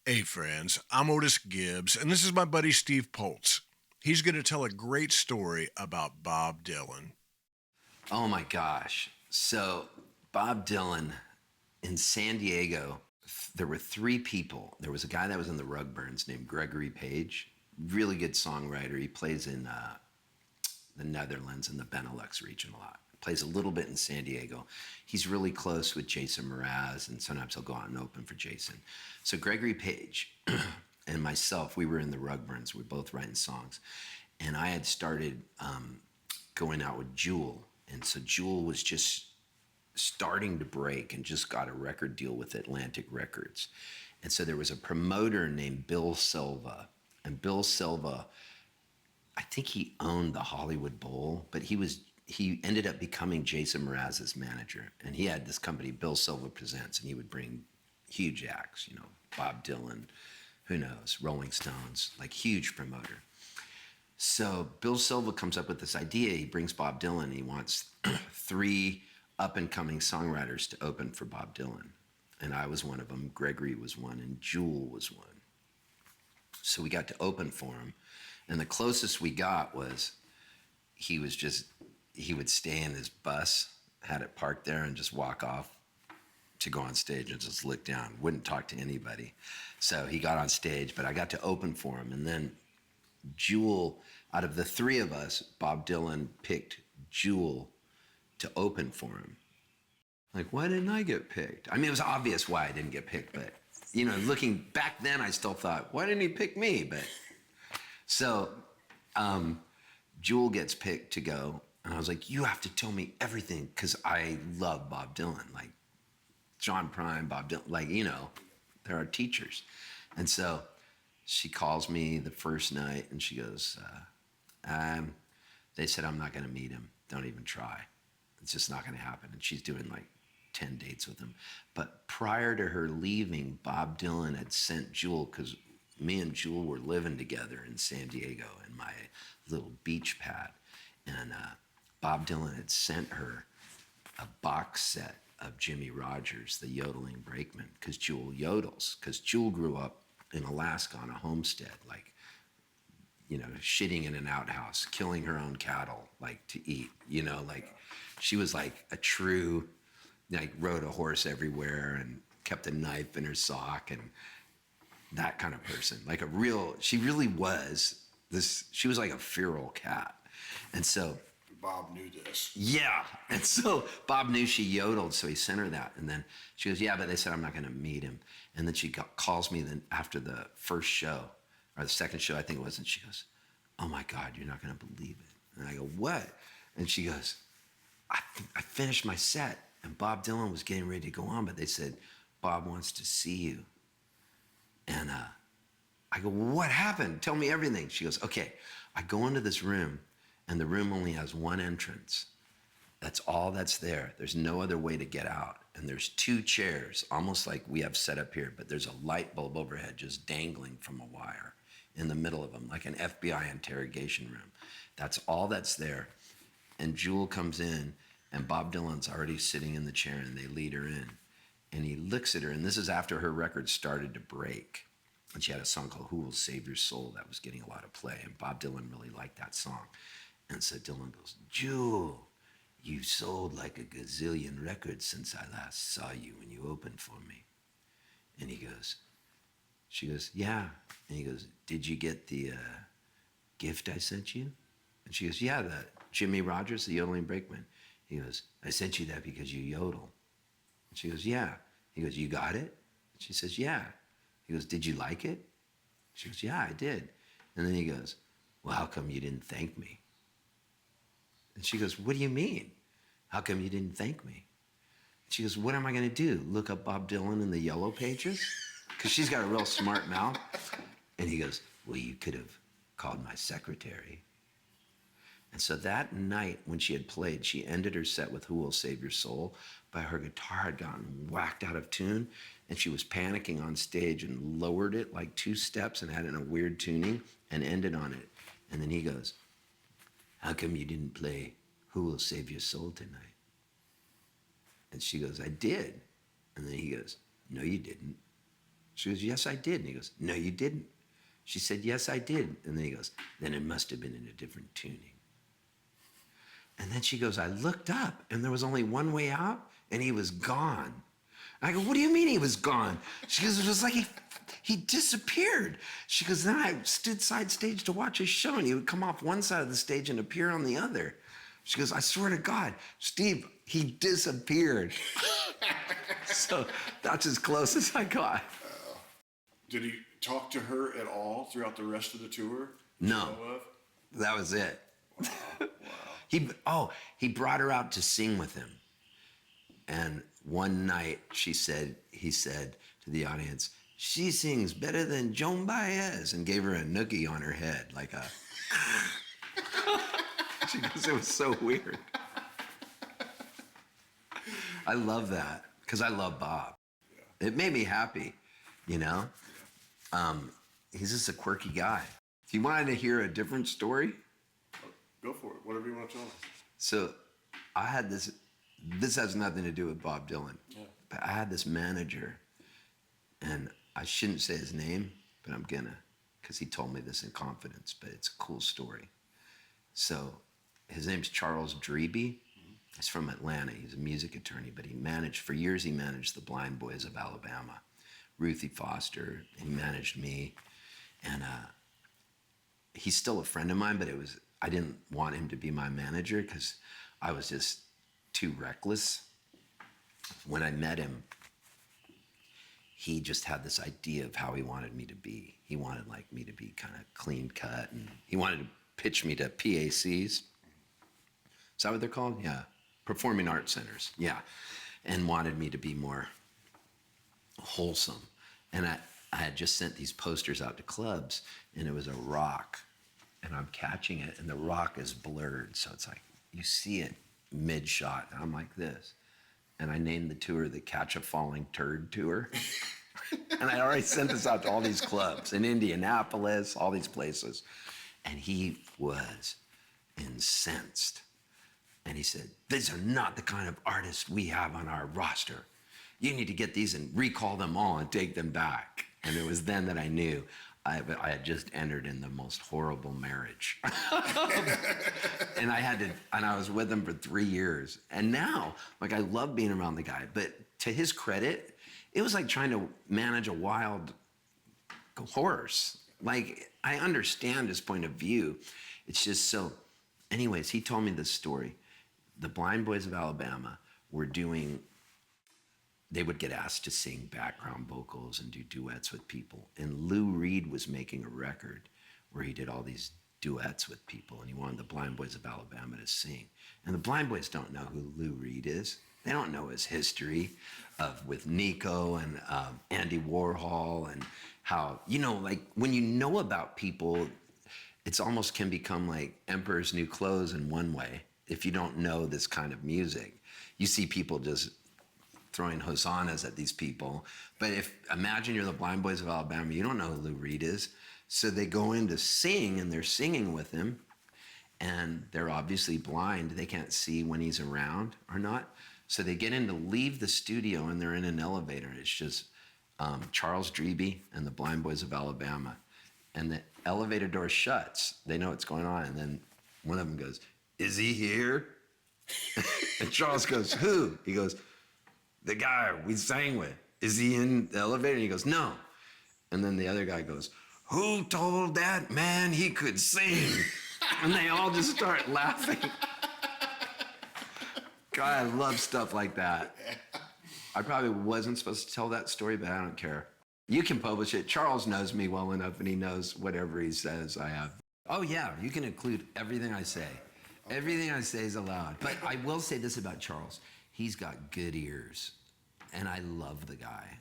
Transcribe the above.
Hey friends, I'm Otis Gibbs, and this is my buddy Steve Poltz. He's going to tell a great story about Bob Dylan. Oh my gosh. So, Bob Dylan in San Diego, there were three people. There was a guy that was in the Rugburns named Gregory Page, really good songwriter. He plays in the Netherlands and the Benelux region a lot. Plays a little bit in San Diego. He's really close with Jason Mraz, and sometimes he'll go out and open for Jason. So, Gregory Page and myself, we were in the Rugburns. We were both writing songs. And I had started going out with Jewel. And so Jewel was just starting to break and just got a record deal with Atlantic Records. And so there was a promoter named Bill Silva. And Bill Silva, I think he owned the Hollywood Bowl, but he ended up becoming Jason Mraz's manager. And he had this company, Bill Silva Presents, and he would bring huge acts, Bob Dylan, who knows, Rolling Stones, like huge promoter. So Bill Silva comes up with this idea. He brings Bob Dylan. He wants three up-and-coming songwriters to open for Bob Dylan. And I was one of them. Gregory was one, and Jewel was one. So we got to open for him. And the closest we got was he would stay in his bus, had it parked there, and just walk off to go on stage and just look down. Wouldn't talk to anybody. So he got on stage, but I got to open for him. And then Jewel, out of the three of us, Bob Dylan picked Jewel to open for him. Like, why didn't I get picked? I mean, it was obvious why I didn't get picked, but, looking back then, I still thought, why didn't he pick me? But so Jewel gets picked to go, and I was like, you have to tell me everything, because I love Bob Dylan, like John Prine, Bob Dylan, like, they're our teachers. And so she calls me the first night and she goes, they said I'm not going to meet him. Don't even try. It's just not going to happen. And she's doing like 10 dates with him. But prior to her leaving, Bob Dylan had sent Jewel, because me and Jewel were living together in San Diego in my little beach pad. And Bob Dylan had sent her a box set of Jimmy Rogers, the yodeling brakeman, because Jewel yodels. Because Jewel grew up in Alaska on a homestead, like, shitting in an outhouse, killing her own cattle, like, to eat, like, she was like a true, like, rode a horse everywhere and kept a knife in her sock and that kind of person. Like she really was she was like a feral cat. And so Bob knew this. Yeah. And so Bob knew she yodeled, so he sent her that. And then she goes, yeah, but they said I'm not going to meet him. And then she calls me then after the first show, or the second show, I think it was, and she goes, oh my God, you're not going to believe it. And I go, what? And she goes, I finished my set, and Bob Dylan was getting ready to go on, but they said, Bob wants to see you. And I go, well, what happened? Tell me everything. She goes, okay. I go into this room, and the room only has one entrance. That's all that's there. There's no other way to get out. And there's two chairs, almost like we have set up here, but there's a light bulb overhead just dangling from a wire in the middle of them, like an FBI interrogation room. That's all that's there. And Jewel comes in, and Bob Dylan's already sitting in the chair, and they lead her in. And he looks at her, and this is after her record started to break. And she had a song called Who Will Save Your Soul that was getting a lot of play, and Bob Dylan really liked that song. And so Dylan goes, Jewel, you've sold like a gazillion records since I last saw you when you opened for me. And she goes, yeah. And he goes, did you get the gift I sent you? And she goes, yeah, the Jimmy Rogers, the yodeling brakeman. He goes, I sent you that because you yodel. And she goes, yeah. He goes, you got it? She says, yeah. He goes, did you like it? She goes, yeah, I did. And then he goes, well, how come you didn't thank me? And she goes, what do you mean? How come you didn't thank me? She goes, what am I going to do? Look up Bob Dylan in the yellow pages? Because she's got a real smart mouth. And he goes, well, you could have called my secretary. And so that night when she had played, she ended her set with Who Will Save Your Soul, but her guitar had gotten whacked out of tune, and she was panicking on stage and lowered it like 2 steps and had it in a weird tuning and ended on it. And then he goes, how come you didn't play Who Will Save Your Soul tonight? And she goes, I did. And then he goes, no, you didn't. She goes, yes, I did. And he goes, no, you didn't. She said, yes, I did. And then he goes, then it must have been in a different tuning. And then she goes, I looked up and there was only one way out and he was gone. I go, what do you mean he was gone? She goes, it was like he disappeared. She goes, then I stood side stage to watch his show and he would come off one side of the stage and appear on the other. She goes, I swear to God, Steve, he disappeared. So that's as close as I got. Did he talk to her at all throughout the rest of the tour? No, that was it. Wow. He brought her out to sing with him. And one night he said to the audience, she sings better than Joan Baez, and gave her a noogie on her head, like a, she goes, it was so weird. I love that, because I love Bob. Yeah. It made me happy, you know? He's just a quirky guy. If you wanted to hear a different story, go for it, whatever you want to tell us. So I had this has nothing to do with Bob Dylan. Yeah. But I had this manager, and I shouldn't say his name, but I'm gonna, because he told me this in confidence, but it's a cool story. So his name's Charles Dreby. He's from Atlanta. He's a music attorney, but for years he managed the Blind Boys of Alabama. Ruthie Foster, he managed me. And he's still a friend of mine, but I didn't want him to be my manager because I was just too reckless. When I met him, he just had this idea of how he wanted me to be. He wanted me to be kind of clean cut, and he wanted to pitch me to PACs. Is that what they're called? Yeah, Performing Arts Centers, yeah. And wanted me to be more wholesome. And I had just sent these posters out to clubs, and it was a rock, and I'm catching it, and the rock is blurred, so it's like, you see it mid-shot, and I'm like this. And I named the tour the Catch a Falling Turd Tour. And I already sent this out to all these clubs in Indianapolis, all these places. And he was incensed. And he said, these are not the kind of artists we have on our roster. You need to get these and recall them all and take them back. And it was then that I knew I had just entered in the most horrible marriage. And I was with him for 3 years. And now, I love being around the guy, but to his credit, it was like trying to manage a wild horse. I understand his point of view. It's just so, anyways, he told me this story. The Blind Boys of Alabama were they would get asked to sing background vocals and do duets with people. And Lou Reed was making a record where he did all these duets with people, and he wanted the Blind Boys of Alabama to sing. And the Blind Boys don't know who Lou Reed is. They don't know his history with Nico and Andy Warhol, and how, when you know about people, it's almost can become like Emperor's New Clothes in one way. If you don't know this kind of music, you see people just throwing hosannas at these people. But imagine you're the Blind Boys of Alabama, you don't know who Lou Reed is. So they go in to sing, and they're singing with him, and they're obviously blind. They can't see when he's around or not. So they get in to leave the studio, and they're in an elevator. It's just Charles Dreby and the Blind Boys of Alabama. And the elevator door shuts. They know what's going on. And then one of them goes, is he here? And Charles goes, who? He goes, the guy we sang with. Is he in the elevator? And he goes, no. And then the other guy goes, who told that man he could sing? And they all just start laughing. God, I love stuff like that. I probably wasn't supposed to tell that story, but I don't care. You can publish it. Charles knows me well enough, and he knows whatever he says I have. Oh, yeah, you can include everything I say. Everything I say is allowed. But I will say this about Charles. He's got good ears, and I love the guy.